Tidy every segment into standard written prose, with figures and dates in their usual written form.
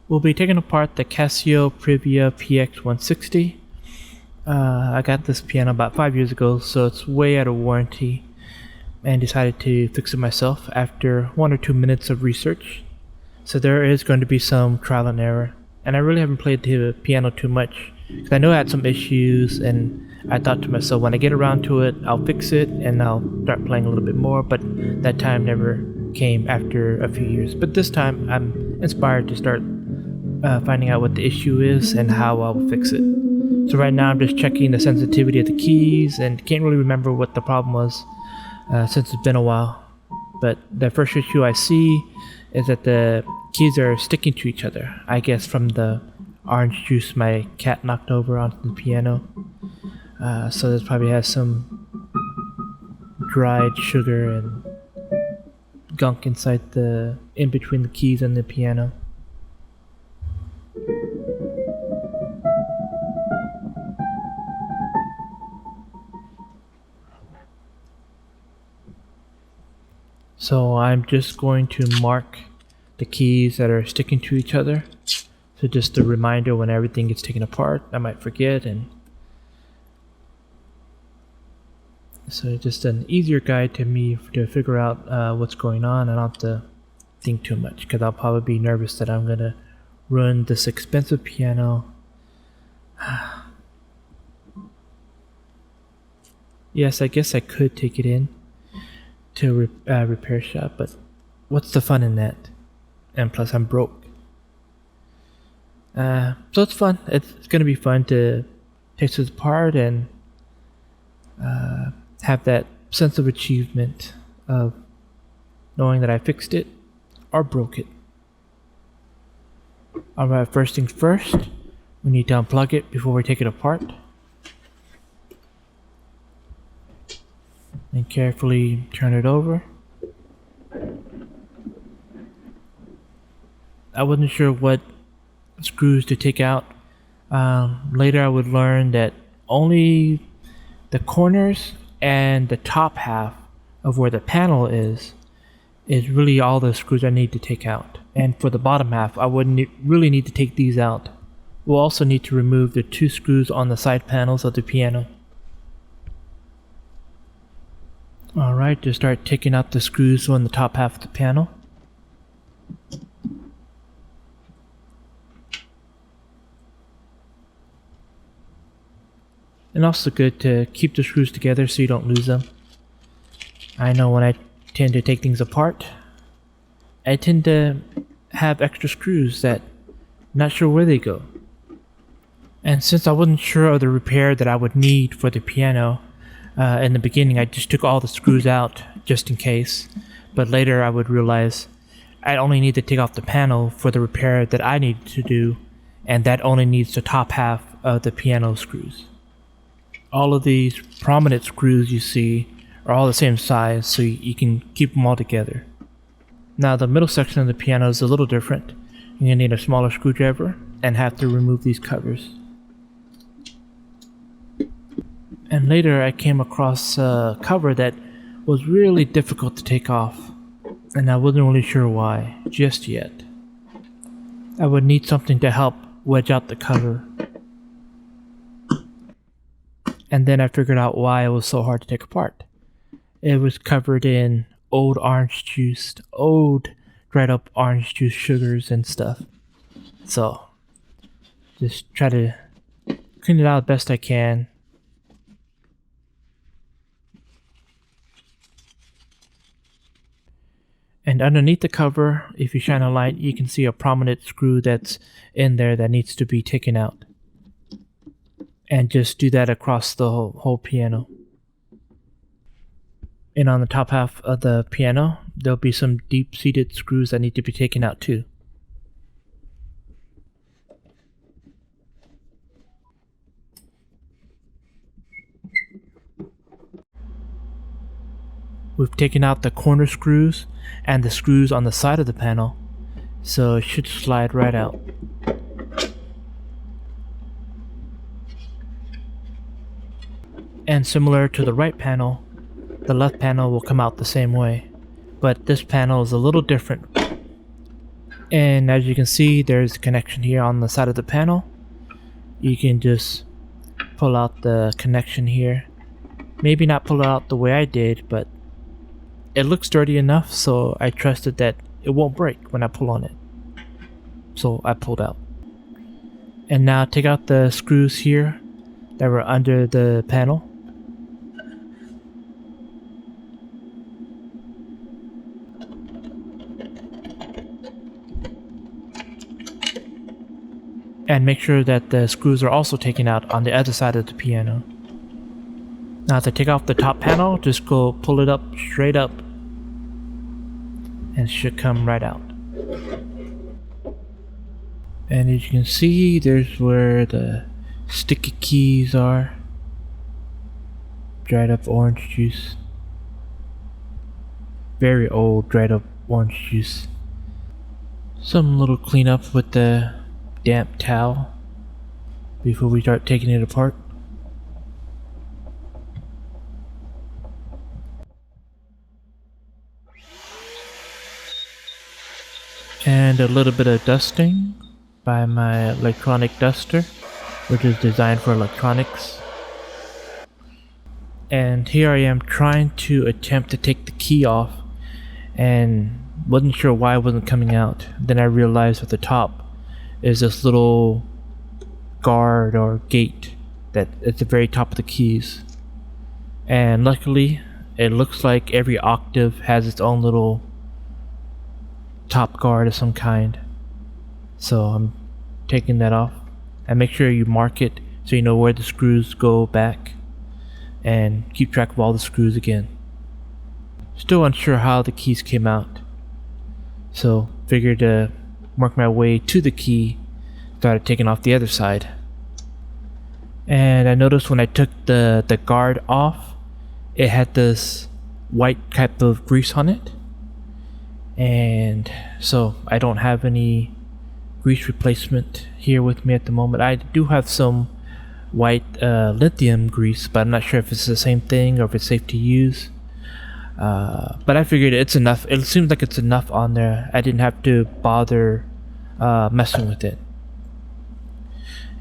We'll be taking apart the Casio Privia PX-160. I got this piano about 5 years ago, so it's way out of warranty, and decided to fix it myself after 1 or 2 minutes of research. So there is going to be some trial and error, and I really haven't played the piano too much because I know I had some issues, and I thought to myself, when I get around to it, I'll fix it and I'll start playing a little bit more, but that time never came after a few years. But this time I'm inspired to start finding out what the issue is and how I will fix it. So right now I'm just checking the sensitivity of the keys and can't really remember what the problem was since it's been a while. But the first issue I see is that the keys are sticking to each other. I guess from the orange juice my cat knocked over onto the piano. So this probably has some dried sugar and gunk inside in between the keys and the piano. So I'm just going to mark the keys that are sticking to each other. So just a reminder when everything gets taken apart, I might forget, and so just an easier guide to me to figure out what's going on. I don't have to think too much because I'll probably be nervous that I'm gonna ruin this expensive piano. Yes, I guess I could take it in to repair shop, but what's the fun in that? And plus I'm broke. So it's fun. It's gonna be fun to take this apart and have that sense of achievement of knowing that I fixed it or broke it. Alright, first things first, we need to unplug it before we take it apart. And carefully turn it over. I wasn't sure what screws to take out. Later I would learn that only the corners and the top half of where the panel is really all the screws I need to take out. And for the bottom half, I wouldn't really need to take these out. We'll also need to remove the 2 screws on the side panels of the piano. Alright, just start taking out the screws on the top half of the panel. And also good to keep the screws together so you don't lose them. I know when I tend to take things apart, I tend to have extra screws that I'm not sure where they go. And since I wasn't sure of the repair that I would need for the piano, in the beginning I just took all the screws out just in case. But later I would realize I only need to take off the panel for the repair that I need to do, and that only needs the top half of the piano screws. All of these prominent screws you see are all the same size, so you can keep them all together. Now the middle section of the piano is a little different. You're going to need a smaller screwdriver and have to remove these covers. And later I came across a cover that was really difficult to take off, and I wasn't really sure why just yet. I would need something to help wedge out the cover. And then I figured out why it was so hard to take apart. It was covered in old orange juice, old dried up orange juice sugars and stuff. So just try to clean it out the best I can. And underneath the cover, if you shine a light, you can see a prominent screw that's in there that needs to be taken out. And just do that across the whole piano. And on the top half of the piano, there'll be some deep-seated screws that need to be taken out too. We've taken out the corner screws and the screws on the side of the panel, so it should slide right out. And similar to the right panel, the left panel will come out the same way, but this panel is a little different. And as you can see, there's a connection here on the side of the panel. You can just pull out the connection here. Maybe not pull it out the way I did, but it looks sturdy enough, so I trusted that it won't break when I pull on it. So I pulled out. And now take out the screws here that were under the panel. And make sure that the screws are also taken out on the other side of the piano. Now to take off the top panel, just go pull it up straight up and it should come right out. And as you can see, there's where the sticky keys are. Dried up orange juice. Very old dried up orange juice. Some little cleanup with the damp towel before we start taking it apart. And a little bit of dusting by my electronic duster, which is designed for electronics. And here I am trying to attempt to take the key off and wasn't sure why it wasn't coming out. Then I realized at the top is this little guard or gate that at the very top of the keys. And luckily it looks like every octave has its own little top guard of some kind. So I'm taking that off, and make sure you mark it so you know where the screws go back and keep track of all the screws again. Still unsure how the keys came out, so figured to work my way to the key. Started taking off the other side, and I noticed when I took the guard off, it had this white type of grease on it. And so I don't have any grease replacement here with me at the moment. I do have some white lithium grease, but I'm not sure if it's the same thing or if it's safe to use. But I figured it's enough. It seems like it's enough on there. I didn't have to bother messing with it.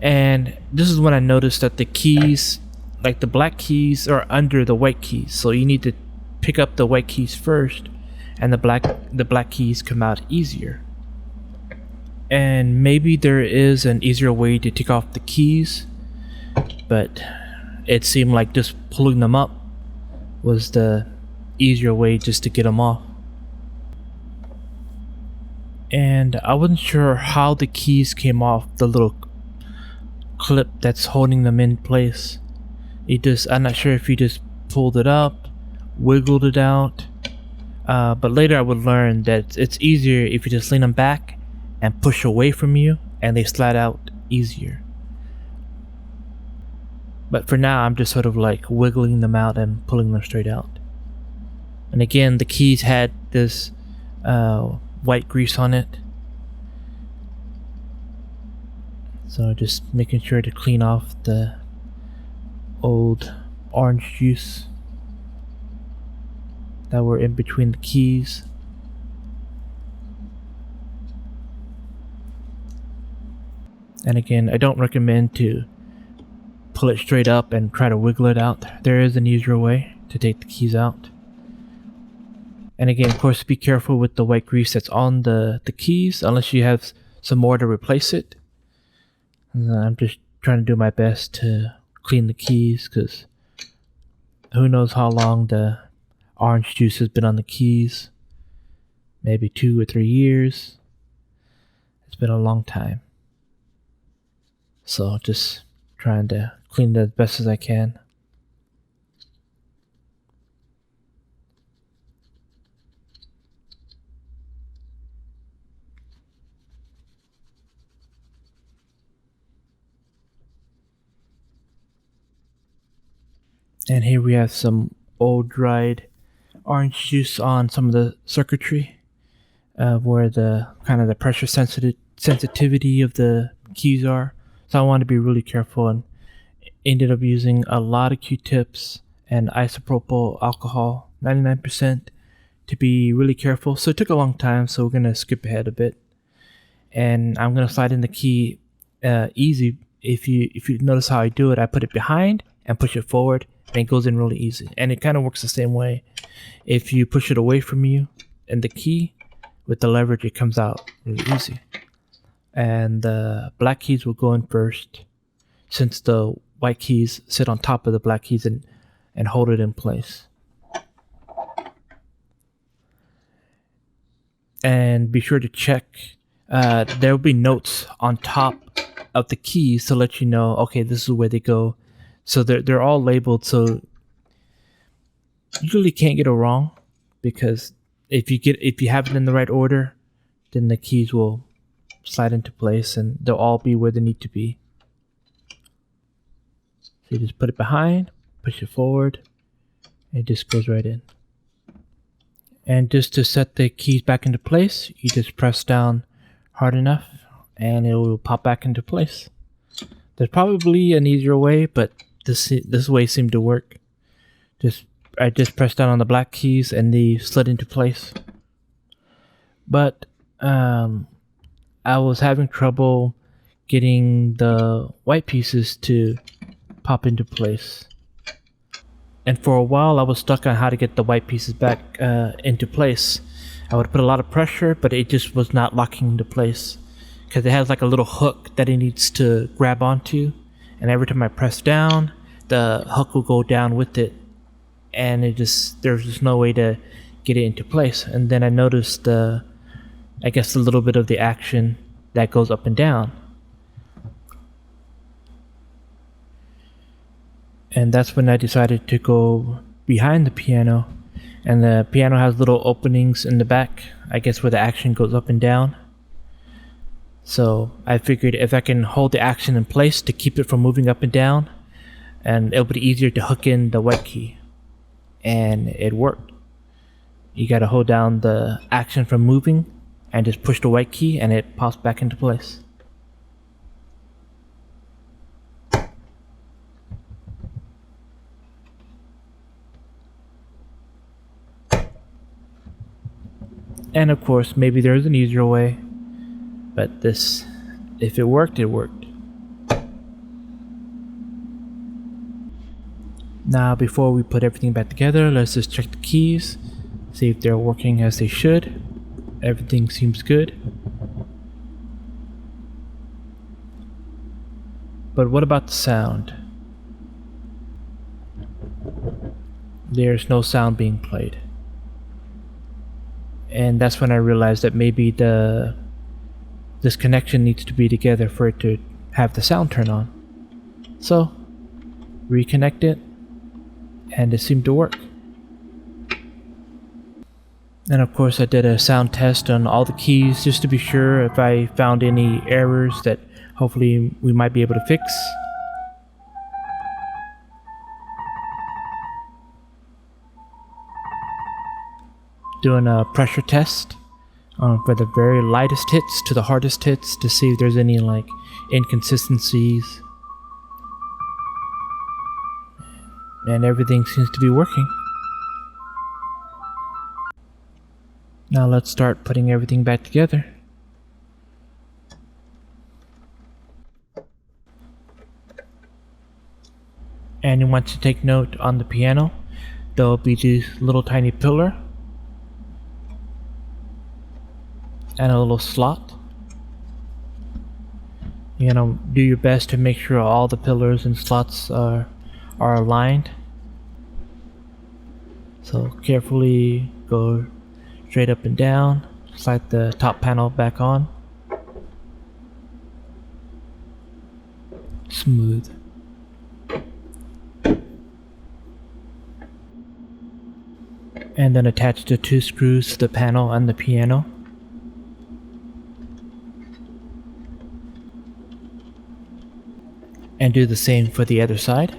And this is when I noticed that the keys, like the black keys, are under the white keys. So you need to pick up the white keys first, and the black keys come out easier. And maybe there is an easier way to take off the keys, but it seemed like just pulling them up was the easier way just to get them off. And I wasn't sure how the keys came off the little clip that's holding them in place. I'm not sure if you just pulled it up, wiggled it out. But later I would learn that it's easier if you just lean them back and push away from you, and they slide out easier. But for now, I'm just sort of like wiggling them out and pulling them straight out. And again, the keys had this white grease on it, so just making sure to clean off the old orange juice that were in between the keys. And again, I don't recommend to pull it straight up and try to wiggle it out. There is an easier way to take the keys out. And again, of course, be careful with the white grease that's on the keys, unless you have some more to replace it. And I'm just trying to do my best to clean the keys, because who knows how long the orange juice has been on the keys. Maybe 2 or 3 years. It's been a long time. So just trying to clean it as best as I can. And here we have some old dried orange juice on some of the circuitry, where the kind of the pressure sensitivity of the keys are. So I want to be really careful, and ended up using a lot of Q-tips and isopropyl alcohol, 99%, to be really careful. So it took a long time, so we're going to skip ahead a bit. and I'm gonna slide in the key easy. If you notice how I do it, I put it behind and push it forward, and it goes in really easy. And it kind of works the same way. If you push it away from you and the key with the leverage, it comes out really easy. And the black keys will go in first, since the white keys sit on top of the black keys and hold it in place. And be sure to check, there will be notes on top of the keys to let you know, okay, this is where they go. So they're all labeled, so you really can't get it wrong, because if you have it in the right order, then the keys will slide into place and they'll all be where they need to be. So you just put it behind, push it forward, and it just goes right in. And just to set the keys back into place, you just press down hard enough and it will pop back into place. There's probably an easier way, but this way seemed to work. I just pressed down on the black keys and they slid into place. But I was having trouble getting the white pieces to pop into place. And for a while I was stuck on how to get the white pieces back into place. I would put a lot of pressure, but it just was not locking into place, because it has like a little hook that it needs to grab onto, and every time I press down, the hook will go down with it, and there's just no way to get it into place. And then I noticed I guess a little bit of the action that goes up and down. And that's when I decided to go behind the piano. And the piano has little openings in the back, I guess, where the action goes up and down. So I figured if I can hold the action in place to keep it from moving up and down, and it'll be easier to hook in the white key. And it worked. You gotta hold down the action from moving and just push the white key and it pops back into place. And of course, maybe there's an easier way, but if it worked, it worked. Now, before we put everything back together, let's just check the keys, see if they're working as they should. Everything seems good. But what about the sound? There's no sound being played. And that's when I realized that maybe this connection needs to be together for it to have the sound turn on. So, reconnect it, and it seemed to work. And of course I did a sound test on all the keys just to be sure if I found any errors that hopefully we might be able to fix. Doing a pressure test for the very lightest hits to the hardest hits to see if there's any like inconsistencies. And everything seems to be working. Now let's start putting everything back together. And you want to take note on the piano, there'll be this little tiny pillar and a little slot. You know, do your best to make sure all the pillars and slots are aligned. So carefully go straight up and down, slide the top panel back on. Smooth. And then attach the two screws to the panel and the piano. And do the same for the other side.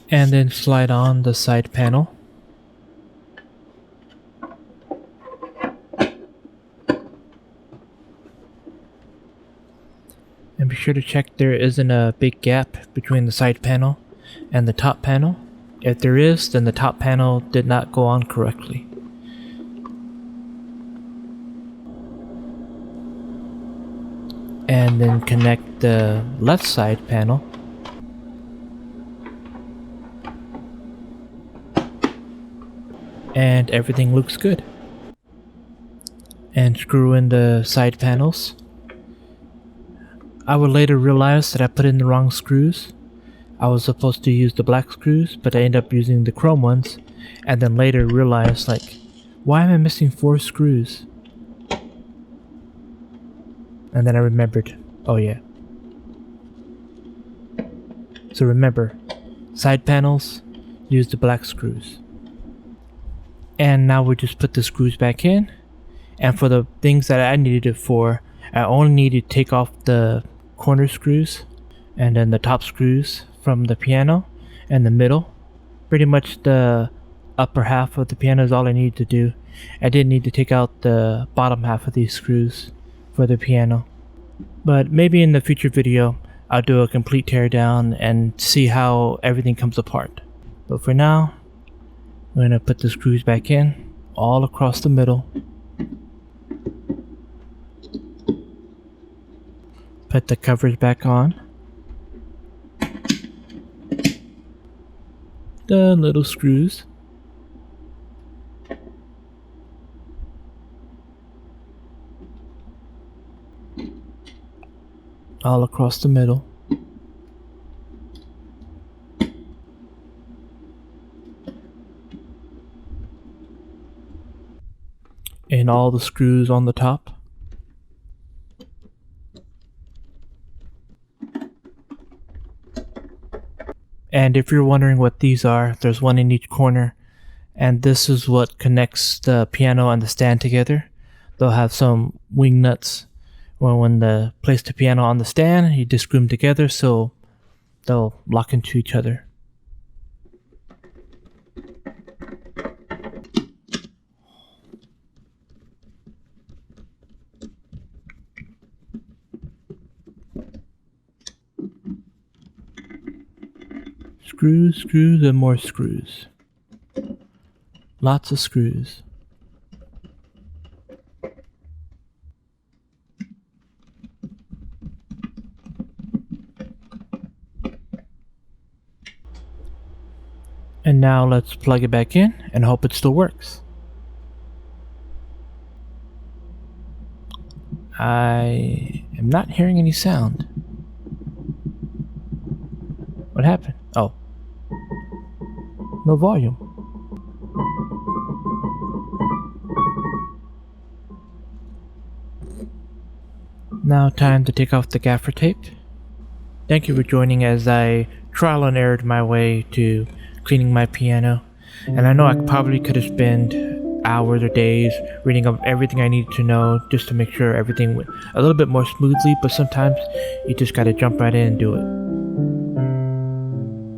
And then slide on the side panel. And be sure to check there isn't a big gap between the side panel and the top panel. If there is, then the top panel did not go on correctly. And then connect the left side panel. And everything looks good. And screw in the side panels. I would later realize that I put in the wrong screws. I was supposed to use the black screws, but I ended up using the chrome ones, and then later realized, like, why am I missing 4 screws? And then I remembered, oh yeah. So remember, side panels, use the black screws. And now we just put the screws back in. And for the things that I needed it for, I only needed to take off the corner screws and then the top screws from the piano and the middle. Pretty much the upper half of the piano is all I needed to do. I didn't need to take out the bottom half of these screws for the piano. But maybe in the future video, I'll do a complete teardown and see how everything comes apart. But for now, I'm going to put the screws back in, all across the middle. Put the covers back on. The little screws. All across the middle. And all the screws on the top. And if you're wondering what these are, there's one in each corner. And this is what connects the piano and the stand together. They'll have some wing nuts. When they place the piano on the stand, you just screw them together so they'll lock into each other. Screws, screws, and more screws. Lots of screws. And now let's plug it back in and hope it still works. I am not hearing any sound. What happened? Oh. No volume. Now time to take off the gaffer tape. Thank you for joining as I trial and errored my way to cleaning my piano. And I know I probably could have spent hours or days reading up everything I needed to know just to make sure everything went a little bit more smoothly, but sometimes you just gotta jump right in and do it.